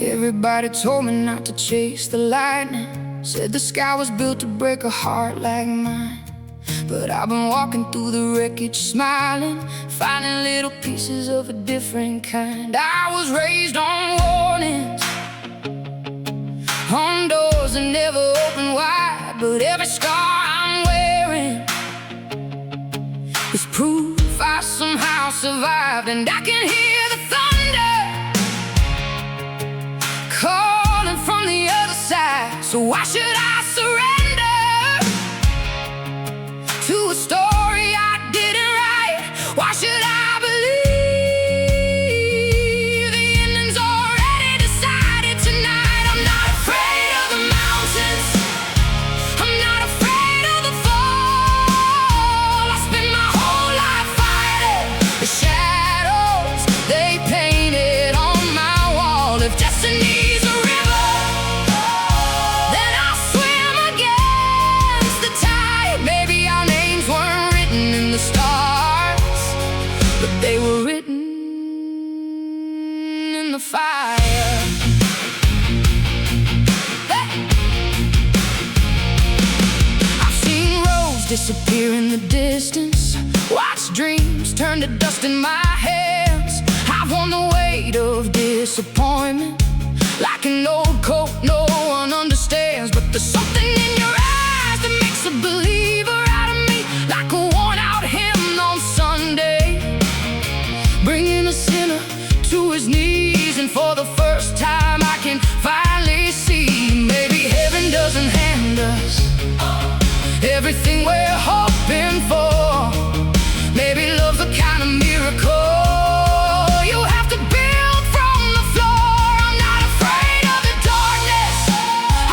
Everybody told me not to chase the lightning, said the sky was built to break a heart like mine. But I've been walking through the wreckage smiling, finding little pieces of a different kind. I was raised on warnings, on doors that never open wide. But every scar I'm wearing is proof I somehow survived. And I can hear the thunder calling from the other side. So why should I surrender to a story I didn't write? Why should I believe the ending's already decided tonight? I'm not afraid of the mountains, I'm not afraid of the fall. I spent my whole life fighting the shadows they painted on my wall. If destiny's a river, then I'll swim against the tide. Maybe our names weren't written in the stars, but they were written in the fire. I've seen roads disappear in the distance, watched dreams turn to dust in my hands. I've worn the weight of disappointment like an old coat no one understands. But there's something in your eyes that makes a believer out of me, like a worn-out hymn on Sunday, bringing a sinner to his knees. And for the first time I can finally see, maybe heaven doesn't hand us everything we're hoping for. Maybe love's the kind of miracle you have to build from the floor. I'm not afraid of the darkness,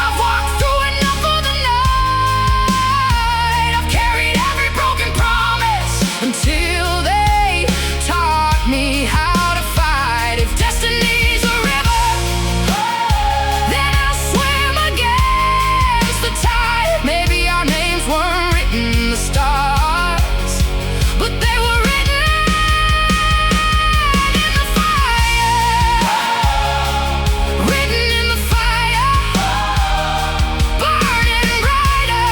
I've walked through enough of the night. I've carried every broken promise until they taught me how to fight. If destiny's a river, then I'll swim against the tide. Maybe our names weren't written in the stars, but they were written in the fire. Written in the fire, burning brighter.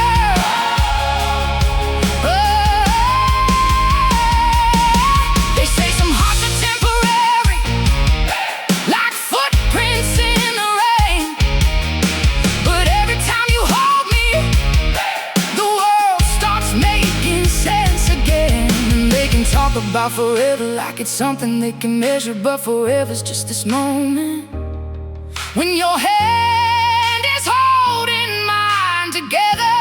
They say some hearts are temporary, like footprints in the rain. But every time you hold me, the world starts making sense again. And they can talk about forever like it's something they can measure, but forever's just this moment when your hand is holding mine together.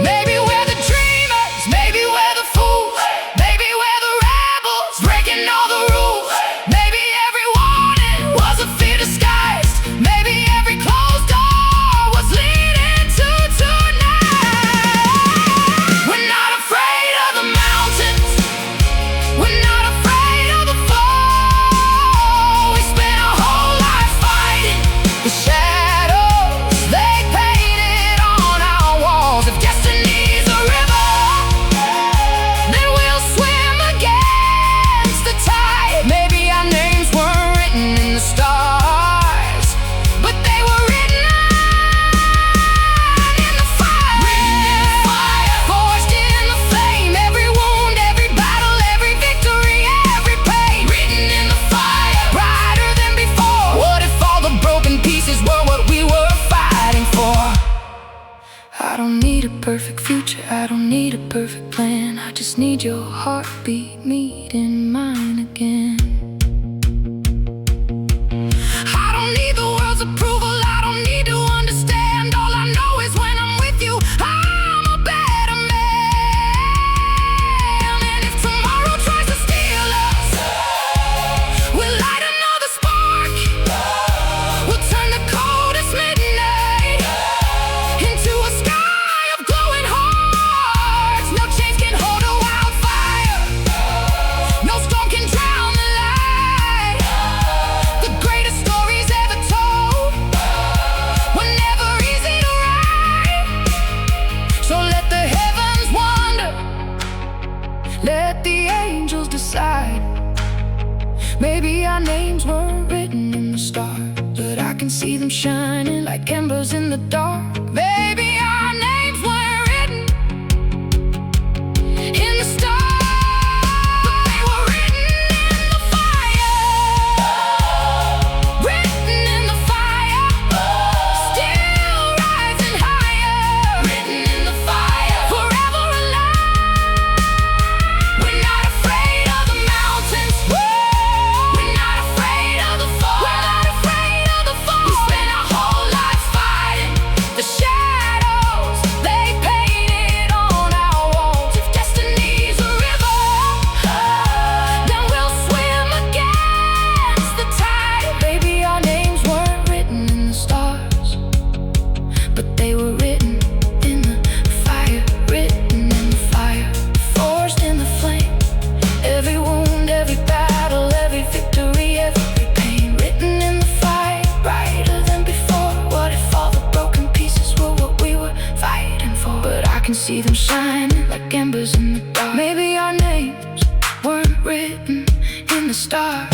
Maybe we're the dreamers, maybe we're the fools, maybe we're the rebels breaking all the rules. Maybe every warning was a fear disguised, maybe every closed door was leading to tonight. We're not afraid of the mountains, we're not afraid of the fall. We spent our whole life fighting the shadows they painted on our walls. If destiny's a river, then we'll swim against the tide. Maybe our names weren't written in the stars, but they were written in the fire. Forged in the flame, every wound, every battle, every victory, every pain. Written in the fire, brighter than before. What if all the broken pieces were what we were fighting for? I don't need a perfect future, I don't need a perfect plan. I just need your heartbeat meeting mine again. I don't need the world's approval, I don't need to understand. All I know is when I'm with you, I'm a better man. And if tomorrow tries to steal us, we'll light another spark. We'll turn the coldest midnight into a sky of glowing hearts. No chains can hold a wildfire, no storm can Maybe our names weren't written in the stars, but I can see them shining like embers in the dark. Maybe our names weren't written in the stars, but they were written in the fire. Written in the fire, still rising higher. Written in the fire, forever alive. We're not afraid of the mountains. We're not afraid of the fall. We're not afraid of the fall. We spent our whole lives fighting the shadows they painted on our walls. If destiny's a river, then we'll swim against the tide. Baby, our names weren't written in the stars, but they were written in the fire. Written in the fire, forged in the flame. Every wound, every battle, every victory, every pain. Written in the fire, brighter than before. What if all the broken pieces were what we were fighting for? But I can see them shining like embers in the dark. Maybe our names weren't written in the stars,